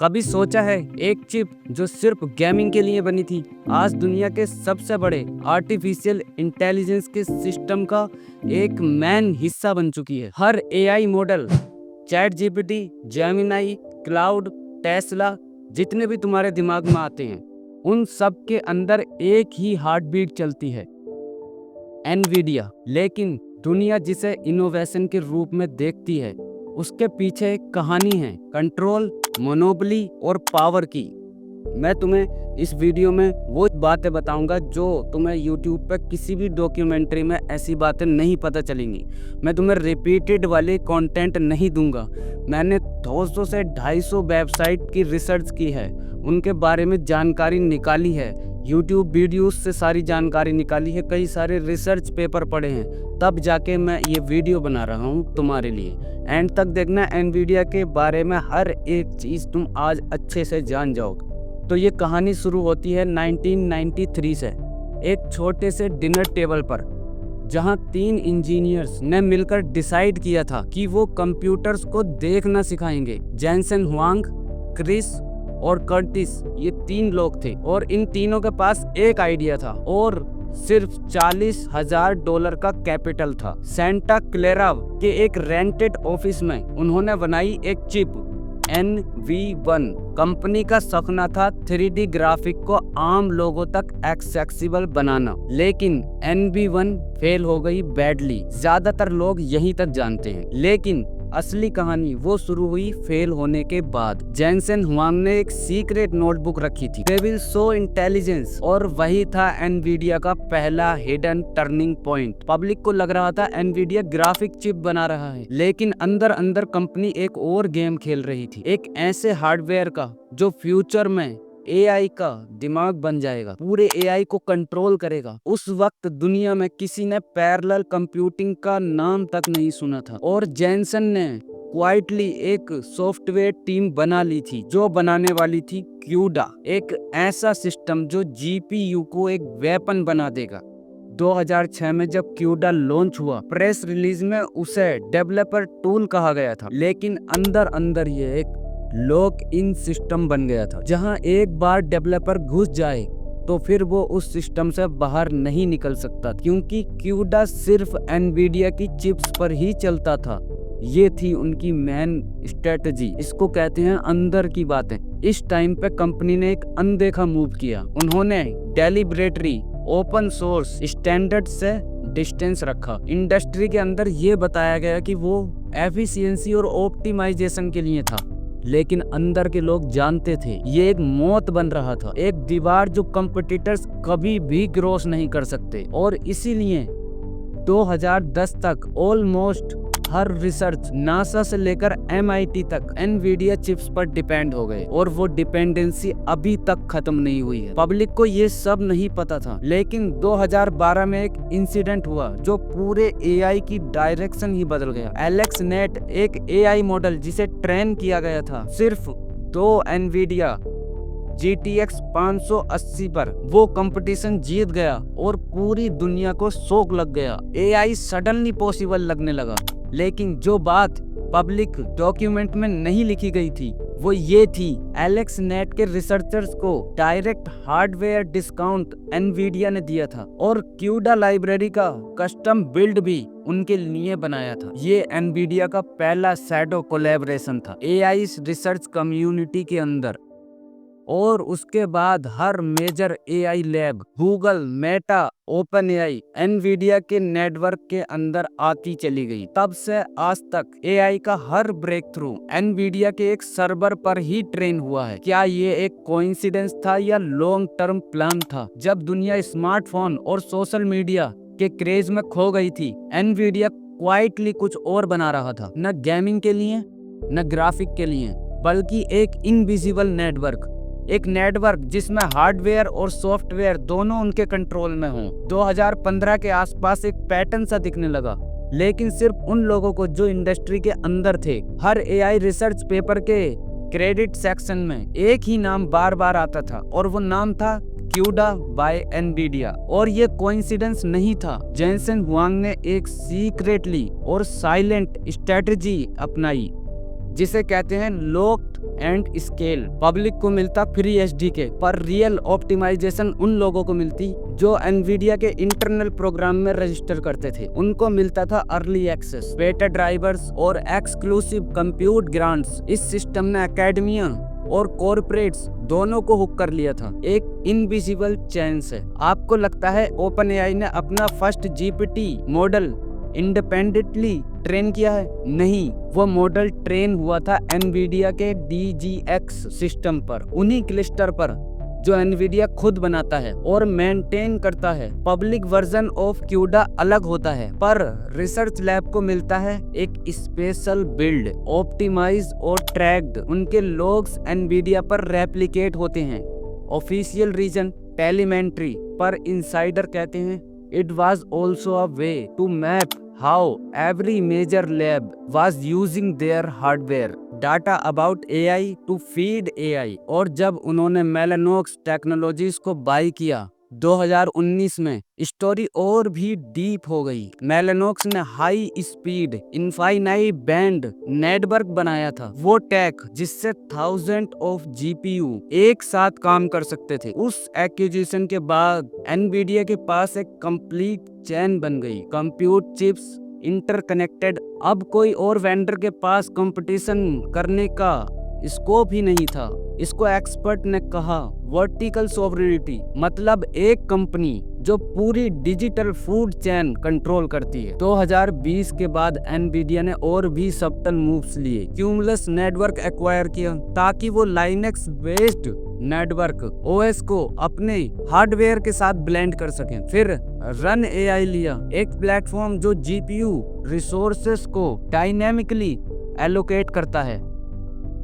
कभी सोचा है एक चिप जो सिर्फ गेमिंग के लिए बनी थी आज दुनिया के सबसे बड़े आर्टिफिशियल इंटेलिजेंस के सिस्टम का एक मेन हिस्सा बन चुकी है। हर AI model, ChatGPT, Gemini, Claude, Tesla, जितने भी तुम्हारे दिमाग में आते हैं उन सब के अंदर एक ही हार्ट बीट चलती है, एनवीडिया। लेकिन दुनिया जिसे इनोवेशन के रूप में देखती है उसके पीछे एक कहानी है, कंट्रोल, मोनोपोली और पावर की। मैं तुम्हें इस वीडियो में वो बातें बताऊंगा जो तुम्हें YouTube पर किसी भी डॉक्यूमेंट्री में ऐसी बातें नहीं पता चलेंगी। मैं तुम्हें रिपीटेड वाले कंटेंट नहीं दूंगा। मैंने 200 से 250 वेबसाइट की रिसर्च की है, उनके बारे में जानकारी निकाली है, YouTube वीडियोस से सारी जानकारी निकाली है, कई सारे रिसर्च पेपर पढ़े हैं, तब जाके मैं ये वीडियो बना रहा हूँ तुम्हारे लिए। एंड तक देखना, एनवीडिया के बारे में हर एक चीज़ तुम आज अच्छे से जान जाओगे। तो ये कहानी शुरू होती है 1993 से, एक छोटे से डिनर टेबल पर, जहां 3 इंजीनियर्स ने मिलकर डिसाइड किया था कि वो कंप्यूटर्स को देखना सिखाएंगे। जेनसेन हुआंग, क्रिस और कर्टिस, ये 3 लोग थे और इन तीनों के पास एक आइडिया था और सिर्फ $40,000 का कैपिटल था। सेंटा क्लेरा के एक रेंटेड ऑफिस में उन्होंने बनाई एक चिप, NV1। कंपनी का सपना था 3D ग्राफिक को आम लोगों तक एक्सेसिबल बनाना, लेकिन NV1 फेल हो गई बैडली। ज्यादातर लोग यहीं तक जानते हैं, लेकिन असली कहानी वो शुरू हुई फेल होने के बाद। जेनसेन हुआंग ने एक सीक्रेट नोटबुक रखी थी, दे विल शो इंटेलिजेंस, और वही था एनवीडिया का पहला हिडन टर्निंग पॉइंट। पब्लिक को लग रहा था एनवीडिया ग्राफिक चिप बना रहा है, लेकिन अंदर अंदर कंपनी एक और गेम खेल रही थी, एक ऐसे हार्डवेयर का जो फ्यूचर में एआई का दिमाग बन जाएगा, पूरे एआई को कंट्रोल करेगा। उस वक्त दुनिया में किसी ने पैरेलल कंप्यूटिंग का नाम तक नहीं सुना था और जेनसन ने क्वाइटली एक सॉफ्टवेयर टीम बना ली थी जो बनाने वाली थी क्यूडा, एक ऐसा सिस्टम जो जीपीयू को एक वेपन बना देगा। 2006 में जब क्यूडा लॉन्च हुआ, प्रेस रिलीज में उसे डेवलपर टूल कहा गया था, लेकिन अंदर अंदर ये एक लॉक इन सिस्टम बन गया था, जहां एक बार डेवलपर घुस जाए तो फिर वो उस सिस्टम से बाहर नहीं निकल सकता, क्योंकि क्यूडा सिर्फ एनवीडिया की चिप्स पर ही चलता था। ये थी उनकी मेन स्ट्रेटजी, इसको कहते हैं अंदर की बातें। इस टाइम पे कंपनी ने एक अनदेखा मूव किया, उन्होंने डेलिब्रेटली ओपन सोर्स स्टैंडर्ड से डिस्टेंस रखा। इंडस्ट्री के अंदर ये बताया गया कि वो एफिशिएंसी और ऑप्टिमाइजेशन के लिए था, लेकिन अंदर के लोग जानते थे ये एक मौत बन रहा था, एक दीवार जो कंपटीटर्स कभी भी क्रॉस नहीं कर सकते। और इसीलिए 2010 तक ऑलमोस्ट हर रिसर्च नासा से लेकर MIT तक एनवीडिया चिप्स पर डिपेंड हो गए और वो डिपेंडेंसी अभी तक खत्म नहीं हुई है। पब्लिक को ये सब नहीं पता था, लेकिन 2012 में एक इंसिडेंट हुआ जो पूरे एआई की डायरेक्शन ही बदल गया। एलेक्सनेट, एक एआई मॉडल जिसे ट्रेन किया गया था सिर्फ 2 एनवीडिया GTX 580 पर, वो कंपटीशन जीत गया और पूरी दुनिया को शौक लग गया। एआई सडनली पॉसिबल लगने लगा, लेकिन जो बात पब्लिक डॉक्यूमेंट में नहीं लिखी गई थी वो ये थी, एलेक्सनेट के रिसर्चर्स को डायरेक्ट हार्डवेयर डिस्काउंट एनवीडिया ने दिया था और क्यूडा लाइब्रेरी का कस्टम बिल्ड भी उनके लिए बनाया था। ये एनवीडिया का पहला शैडो कोलैबोरेशन था एआई रिसर्च कम्युनिटी के अंदर। और उसके बाद हर major AI lab, Google, Meta, OpenAI, Nvidia के नेटवर्क के अंदर आती चली गई। तब से आज तक एआई का हर ब्रेक थ्रू एनवीडिया के एक सर्वर पर ही ट्रेन हुआ है। क्या ये एक कोइंसिडेंस था या लॉन्ग टर्म प्लान था? जब दुनिया स्मार्टफोन और सोशल मीडिया के क्रेज में खो गई थी, एनवीडिया क्वाइटली कुछ और बना रहा था, न गेमिंग के लिए न ग्राफिक के लिए, बल्कि एक इनविजिबल नेटवर्क, एक नेटवर्क जिसमें हार्डवेयर और सॉफ्टवेयर दोनों उनके कंट्रोल में हों। 2015 के आसपास एक पैटर्न सा दिखने लगा, लेकिन सिर्फ उन लोगों को जो इंडस्ट्री के अंदर थे। हर एआई रिसर्च पेपर के क्रेडिट सेक्शन में एक ही नाम बार बार आता था और वो नाम था क्यूडा बाय एनवीडिया। और ये कोइंसिडेंस नहीं था, जेनसेन हुआंग ने एक सीक्रेटली और साइलेंट स्ट्रेटजी अपनाई। जिसे कहते हैं लॉक्ड एंड स्केल। पब्लिक को मिलता फ्री एसडीके, पर रियल ऑप्टिमाइजेशन उन लोगों को मिलती जो एनवीडिया के इंटरनल प्रोग्राम में रजिस्टर करते थे। उनको मिलता था अर्ली एक्सेस, बेटा ड्राइवर्स और एक्सक्लूसिव कंप्यूट ग्रांट्स। इस सिस्टम ने एकेडमिया और कॉर्पोरेट्स दोनों को हुक कर लिया था एक इनविजिबल चैन से। आपको लगता है ओपन एआई ने अपना first GPT model independently train किया है? नहीं, वो मॉडल ट्रेन हुआ था एनवीडिया के DGX सिस्टम पर, उन्हीं क्लस्टर पर जो एनवीडिया खुद बनाता है और मेंटेन करता है। पब्लिक वर्जन ऑफ क्यूडा अलग होता है, पर रिसर्च लैब को मिलता है एक स्पेशल बिल्ड, ऑप्टिमाइज और ट्रैक्ड। उनके लॉग्स एनवीडिया पर रेप्लिकेट होते हैं। ऑफिशियल रीजन टेलीमेंट्री, पर इंसाइडर कहते हैं it was also a way to map how every major lab was using their hardware data about AI to feed AI। और जब उन्होंने मेलानोक्स टेक्नोलॉजीज को बाय किया 2019 में, स्टोरी और भी डीप हो गई। मेलानोक्स ने high speed infinite band network बनाया था, वो टेक जिससे थाउजेंड ऑफ जीपीयू एक साथ काम कर सकते थे। उस एक्विजिशन के बाद एनवीडिया के पास एक कंप्लीट चैन बन गई, कंप्यूट चिप्स इंटरकनेक्टेड। अब कोई और वेंडर के पास कंपटीशन करने का स्कोप ही नहीं था। इसको एक्सपर्ट ने कहा वर्टिकल सॉवरेनिटी, मतलब एक कंपनी जो पूरी डिजिटल फूड चेन कंट्रोल करती है। 2020 के बाद एनवीडिया ने और भी सब्टल मूव्स लिए। क्यूमुलस नेटवर्क एक्वायर किया ताकि वो लाइनेक्स बेस्ड नेटवर्क ओएस को अपने हार्डवेयर के साथ ब्लेंड कर सकें। फिर रन एआई लिया, एक प्लेटफॉर्म जो जीपीयू रिसोर्सेस को डायनेमिकली एलोकेट करता है।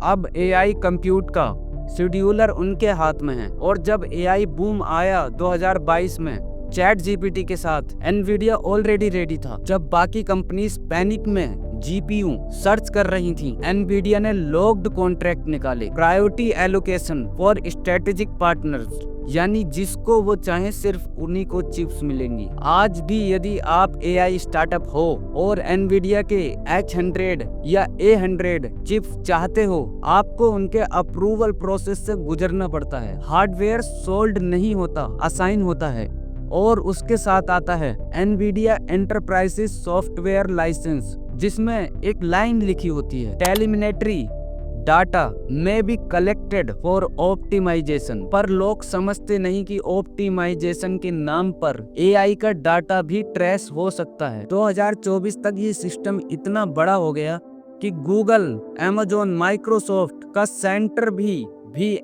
अब एआई कंप्यूट का शेड्यूलर उनके हाथ में है। और जब एआई बूम आया 2022 में चैट जीपीटी के साथ, एनवीडिया ऑलरेडी रेडी था। जब बाकी कंपनीज पैनिक में जीपीयू सर्च कर रही थी, एनवीडिया ने लॉक्ड कॉन्ट्रैक्ट निकाले, priority allocation for strategic partners, यानी जिसको वो चाहे सिर्फ उन्हीं को चिप्स मिलेंगी। आज भी यदि आप एआई स्टार्टअप हो और एनवीडिया के H100 या A100 चिप्स चाहते हो, आपको उनके अप्रूवल प्रोसेस से गुजरना पड़ता है। हार्डवेयर सोल्ड नहीं होता, असाइन होता है, और उसके साथ आता है एनवीडिया एंटरप्राइजेस सॉफ्टवेयर लाइसेंस, जिसमें एक लाइन लिखी होती है टेलीमेट्री डाटा में बी कलेक्टेड फॉर ऑप्टिमाइजेशन। पर लोग समझते नहीं कि ऑप्टिमाइजेशन के नाम पर एआई का डाटा भी ट्रेस हो सकता है। 2024 तक ये सिस्टम इतना बड़ा हो गया कि गूगल, अमेजोन, माइक्रोसॉफ्ट का सेंटर भी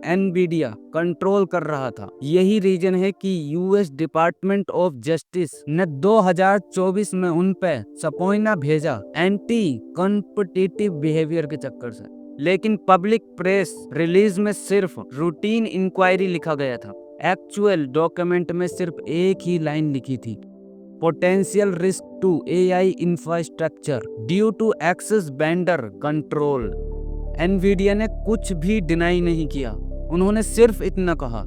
एनवीडिया कंट्रोल कर रहा था। यही रीजन है कि यूएस डिपार्टमेंट ऑफ जस्टिस ने 2024 में उन पे सबपोइना भेजा, एंटी कॉम्पिटिटिव बिहेवियर के चक्कर से। लेकिन पब्लिक प्रेस रिलीज में सिर्फ रूटीन इंक्वायरी लिखा गया था। एक्चुअल डॉक्यूमेंट में सिर्फ एक ही लाइन लिखी थी, potential risk to AI infrastructure due to excess vendor control. Nvidia ने कुछ भी डिनाई नहीं किया, उन्होंने सिर्फ इतना कहा,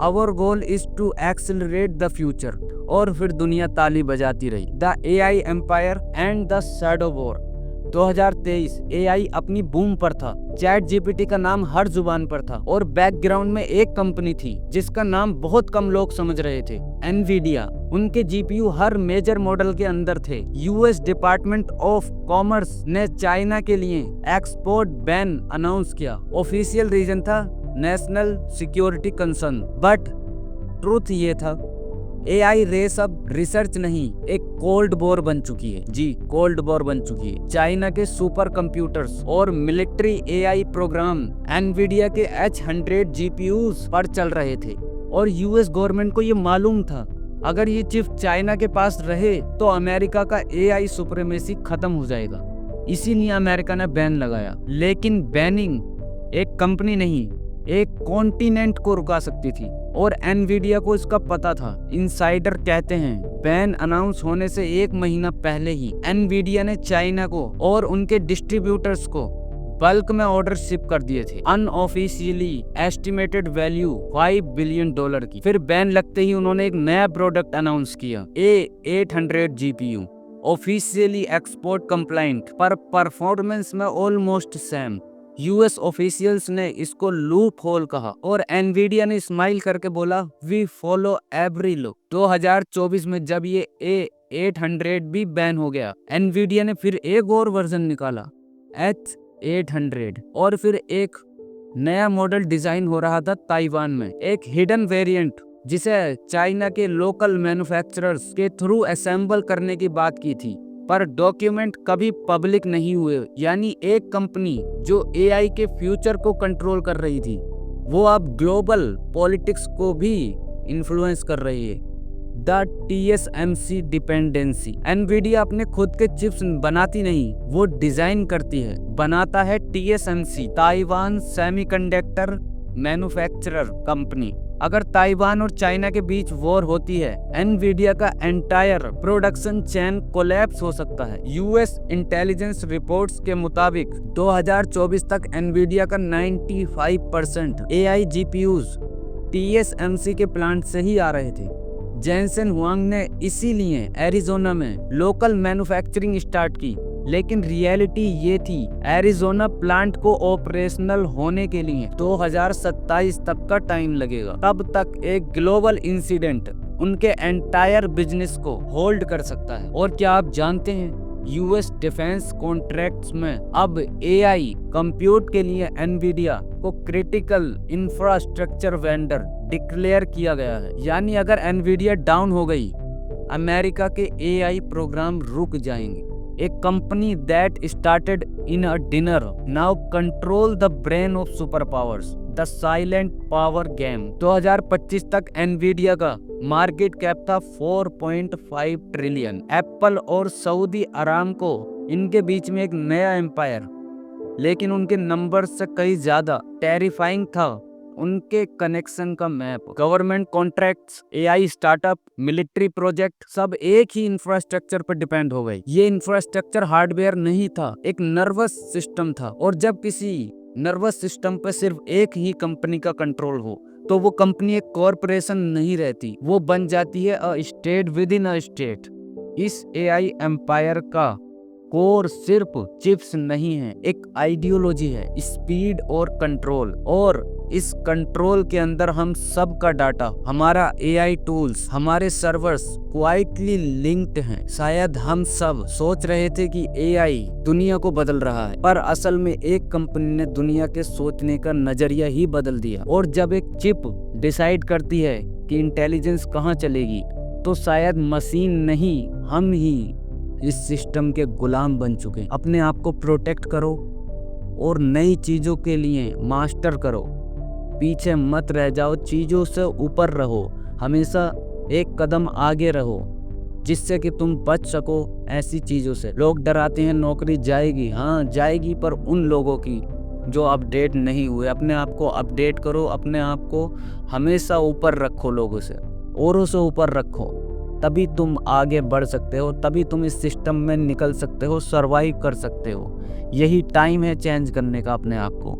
our goal is to accelerate the future. और फिर दुनिया ताली बजाती रही। The AI empire and the shadow war. 2023 AI अपनी बूम पर था, चैट जीपीटी का नाम हर जुबान पर था, और बैकग्राउंड में एक कंपनी थी जिसका नाम बहुत कम लोग समझ रहे थे, एनवीडिया। उनके जीपीयू हर मेजर मॉडल के अंदर थे। यूएस डिपार्टमेंट ऑफ कॉमर्स ने चाइना के लिए एक्सपोर्ट बैन अनाउंस किया। ऑफिशियल रीजन था national security concern, but truth ये था एआई रेस अब रिसर्च नहीं, एक कोल्ड वॉर बन चुकी है। जी, कोल्ड वॉर बन चुकी है। चाइना के सुपर कंप्यूटर्स और मिलिट्री एआई प्रोग्राम एनवीडिया के H100 जीपीयूज पर चल रहे थे, और यूएस गवर्नमेंट को ये मालूम था अगर ये चिप चाइना के पास रहे तो अमेरिका का एआई सुप्रीमेसी खत्म हो जाएगा। इसीलिए अमेरिका ने बैन लगाया। लेकिन बैनिंग एक कंपनी नहीं, एक कॉन्टिनेंट को रुका सकती थी, और एनवीडिया को इसका पता था। इनसाइडर कहते हैं बैन अनाउंस होने से एक महीना पहले ही एनवीडिया ने चाइना को और उनके डिस्ट्रीब्यूटर्स को बल्क में ऑर्डर शिप कर दिए थे। अनऑफिशियली एस्टिमेटेड वैल्यू $5 बिलियन की। फिर बैन लगते ही उन्होंने एक नया प्रोडक्ट अनाउंस किया, A800 GPU, officially export compliant पर परफॉर्मेंस में ऑलमोस्ट सेम। यूएस ऑफिशियल्स ने इसको लूप होल कहा और एनवीडिया ने स्माइल करके बोला वी फॉलो एवरी लॉ। 2024 में जब ये A800 भी बैन हो गया, एनवीडिया ने फिर एक और वर्जन निकाला H800 और फिर एक नया मॉडल डिजाइन हो रहा था ताइवान में, एक हिडन वेरिएंट जिसे चाइना के लोकल मैन्युफैक्चरर्स के थ्रू असेंबल करने की बात की थी, पर डॉक्यूमेंट कभी पब्लिक नहीं हुए। यानी एक कंपनी जो एआई के फ्यूचर को कंट्रोल कर रही थी, वो अब ग्लोबल पॉलिटिक्स को भी इन्फ्लुएंस कर रही है। The TSMC dependency. एनवीडिया अपने खुद के चिप्स बनाती नहीं, वो डिजाइन करती है। बनाता है TSMC, Taiwan semiconductor manufacturer company. अगर ताइवान और चाइना के बीच वॉर होती है, एनवीडिया का एंटायर प्रोडक्शन चेन कोलैप्स हो सकता है। यूएस इंटेलिजेंस रिपोर्ट्स के मुताबिक 2024 तक एनवीडिया का 95% एआई जीपीयूज TSMC के प्लांट से ही आ रहे थे। जेनसेन हुआंग ने इसीलिए एरिजोना में लोकल मैन्युफैक्चरिंग स्टार्ट की, लेकिन रियलिटी ये थी एरिजोना प्लांट को ऑपरेशनल होने के लिए 2027 तक का टाइम लगेगा। तब तक एक ग्लोबल इंसिडेंट उनके एंटायर बिजनेस को होल्ड कर सकता है। और क्या आप जानते हैं, यूएस डिफेंस कॉन्ट्रैक्ट्स में अब एआई कंप्यूट के लिए एनवीडिया को क्रिटिकल इंफ्रास्ट्रक्चर वेंडर डिक्लेयर किया गया है। यानी अगर एनवीडिया डाउन हो गई, अमेरिका के एआई प्रोग्राम रुक जाएंगे। A company that started in a dinner now control the brain of superpowers, the silent power game। 2025 तक एनवीडिया का मार्केट कैप था 4.5 ट्रिलियन। एप्पल और सऊदी अरामको इनके बीच में एक नया एम्पायर, लेकिन उनके नंबर से कहीं ज्यादा टेरिफाइंग था उनके कनेक्शन का map. Government contracts, AI startup, military project सब एक ही इंफ्रास्ट्रक्चर पर डिपेंड हो गई। ये इंफ्रास्ट्रक्चर हार्डवेयर नहीं था, एक नर्वस सिस्टम था। और जब किसी नर्वस सिस्टम पर सिर्फ एक ही कंपनी का कंट्रोल हो, तो वो कंपनी एक कॉरपोरेशन नहीं रहती, वो बन जाती है a state with in a state. इस एआई एम्पायर का कोर सिर्फ चिप्स नहीं है, एक आइडियोलॉजी है, स्पीड और कंट्रोल। और इस कंट्रोल के अंदर हम सब का डाटा, हमारा एआई टूल्स, हमारे सर्वर्स क्वाइटली लिंक्ड हैं। शायद हम सब सोच रहे थे कि एआई दुनिया को बदल रहा है, पर असल में एक कंपनी ने दुनिया के सोचने का नजरिया ही बदल दिया। और जब एक चिप डिसाइड करती है कि इंटेलिजेंस कहाँ चलेगी, तो शायद मशीन नहीं, हम ही इस सिस्टम के गुलाम बन चुके हैं। अपने आप को प्रोटेक्ट करो और नई चीजों के लिए मास्टर करो। पीछे मत रह जाओ, चीजों से ऊपर रहो, हमेशा एक कदम आगे रहो, जिससे कि तुम बच सको ऐसी चीजों से। लोग डराते हैं नौकरी जाएगी, हाँ जाएगी, पर उन लोगों की जो अपडेट नहीं हुए। अपने आप को अपडेट करो, अपने आप को हमेशा ऊपर रखो, लोगों से, औरों से ऊपर रखो, तभी तुम आगे बढ़ सकते हो, तभी तुम इस सिस्टम में निकल सकते हो, सरवाइव कर सकते हो। यही टाइम है चेंज करने का अपने आप को।